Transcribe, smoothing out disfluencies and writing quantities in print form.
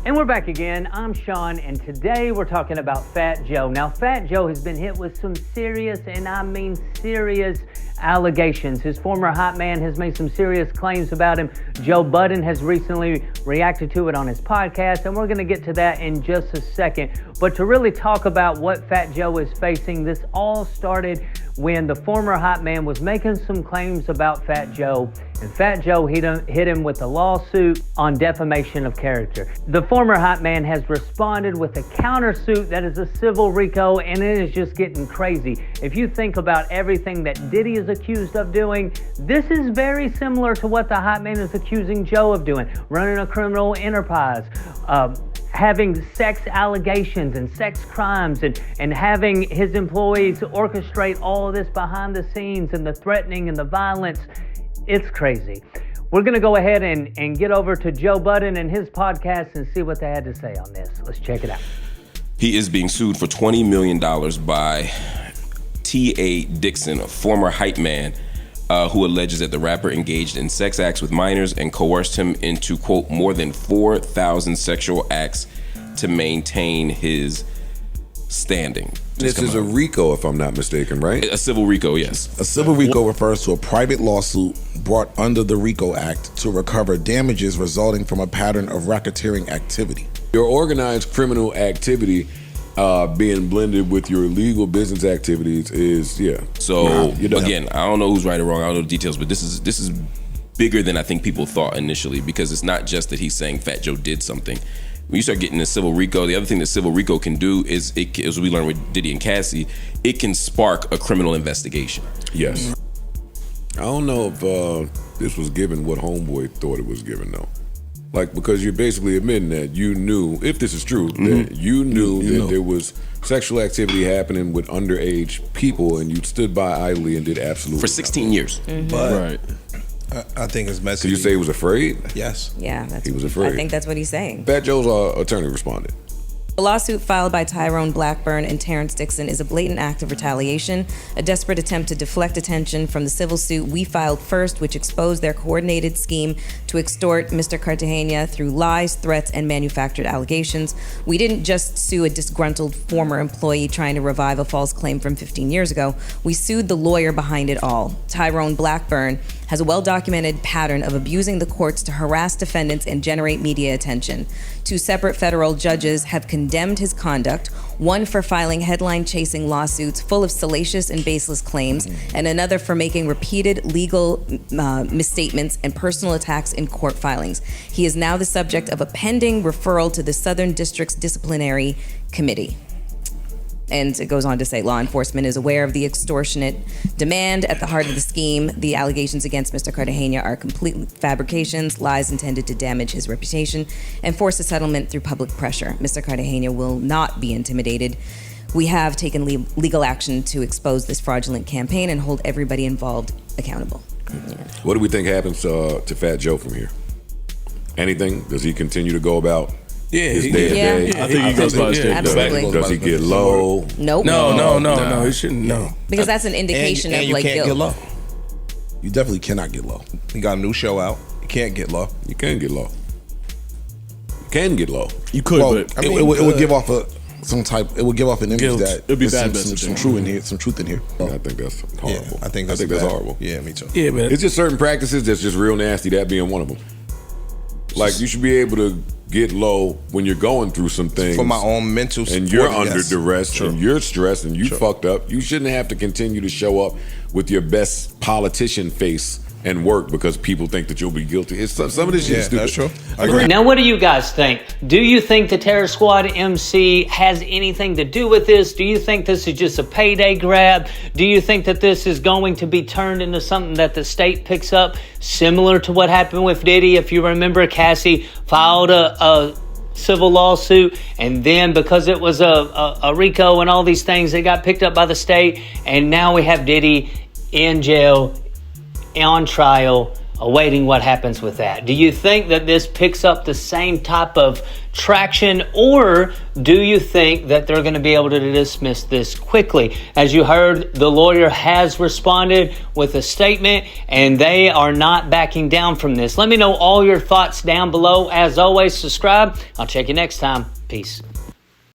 And we're back again. I'm Sean, and today we're talking about Fat Joe. Now, Fat Joe has been hit with some serious, and I mean serious, allegations. His former hot man has made some serious claims about him. Joe Budden has recently reacted to it on his podcast, and we're going to get to that in just a second. But to really talk about what Fat Joe is facing, this all started when the former hot man was making some claims about Fat Joe, and Fat Joe hit him with a lawsuit on defamation of character. The former hot man has responded with a countersuit that is a civil RICO, and it is just getting crazy. If you think about everything that Diddy is accused of doing, this is very similar to what the hot man is accusing Joe of doing, running a criminal enterprise, having sex allegations and sex crimes, and having his employees orchestrate all of this behind the scenes, and the threatening and the violence. It's crazy. We're going to go ahead and get over to Joe Budden and his podcast and see what they had to say on this. Let's check it out. He is being sued for $20 million by T.A. Dixon, a former hype man, who alleges that the rapper engaged in sex acts with minors and coerced him into, quote, more than 4,000 sexual acts to maintain his standing. This is a RICO, if I'm not mistaken, right? A civil RICO, yes. A civil RICO refers to a private lawsuit brought under the RICO Act to recover damages resulting from a pattern of racketeering activity. Your organized criminal activity being blended with your illegal business activities is, So again, I don't know who's right or wrong. I don't know the details, but this is bigger than I think people thought initially, because it's not just that he's saying Fat Joe did something. When you start getting into civil RICO, the other thing that civil RICO can do is, as we learned with Diddy and Cassie, it can spark a criminal investigation. Yes. I don't know if this was given what Homeboy thought it was given, though. Like, because you're basically admitting that you knew, if this is true, that you knew that there was sexual activity happening with underage people, and you stood by idly and did absolutely for 16 years. But right. I think it's messy. Did you say he was afraid? Yes. Yeah, he was afraid. I think that's what he's saying. Fat Joe's attorney responded. The lawsuit filed by Tyrone Blackburn and Terrence Dixon is a blatant act of retaliation, a desperate attempt to deflect attention from the civil suit we filed first, which exposed their coordinated scheme to extort Mr. Cartagena through lies, threats, and manufactured allegations. We didn't just sue a disgruntled former employee trying to revive a false claim from 15 years ago. We sued the lawyer behind it all. Tyrone Blackburn has a well-documented pattern of abusing the courts to harass defendants and generate media attention. 2 separate federal judges have condemned his conduct, one for filing headline-chasing lawsuits full of salacious and baseless claims, and another for making repeated legal misstatements and personal attacks in court filings. He is now the subject of a pending referral to the Southern District's Disciplinary Committee. And it goes on to say law enforcement is aware of the extortionate demand at the heart of the scheme. The allegations against Mr. Cartagena are complete fabrications, lies intended to damage his reputation, and force a settlement through public pressure. Mr. Cartagena will not be intimidated. We have taken legal action to expose this fraudulent campaign and hold everybody involved accountable. Yeah. What do we think happens to Fat Joe from here? Anything? Does he continue to go about his day? I think he goes by his day. Absolutely. Does he get low? Nope. No, he shouldn't. No, because that's an indication and of you like can't guilt. get low. You definitely cannot get low. He got a new show out. You can't get low. You can get low. You can get low. You could, but I mean, it would give off it would give off an image Guilt. that It'd be there's bad some truth in here. I think that's horrible. I think that's that's bad. horrible. Yeah, me too. Yeah, man. It's just certain practices that's just real nasty, that being one of them. Like, you should be able to get low when you're going through some things. For my own mental support, and you're under yes. duress, and you're stressed, and you fucked up. You shouldn't have to continue to show up with your best politician face and work because people think that you'll be guilty. It's some of this shit is stupid. That's true. I agree. Now, what do you guys think? Do you think the Terror Squad MC has anything to do with this? Do you think this is just a payday grab? Do you think that this is going to be turned into something that the state picks up, similar to what happened with Diddy? If you remember, Cassie filed a civil lawsuit, and then because it was a RICO and all these things, it got picked up by the state, and now we have Diddy in jail, on trial, awaiting what happens with that. Do you think that this picks up the same type of traction, or do you think that they're going to be able to dismiss this quickly? As you heard, the lawyer has responded with a statement, and they are not backing down from this. Let me know all your thoughts down below. As always, subscribe. I'll check you next time. Peace.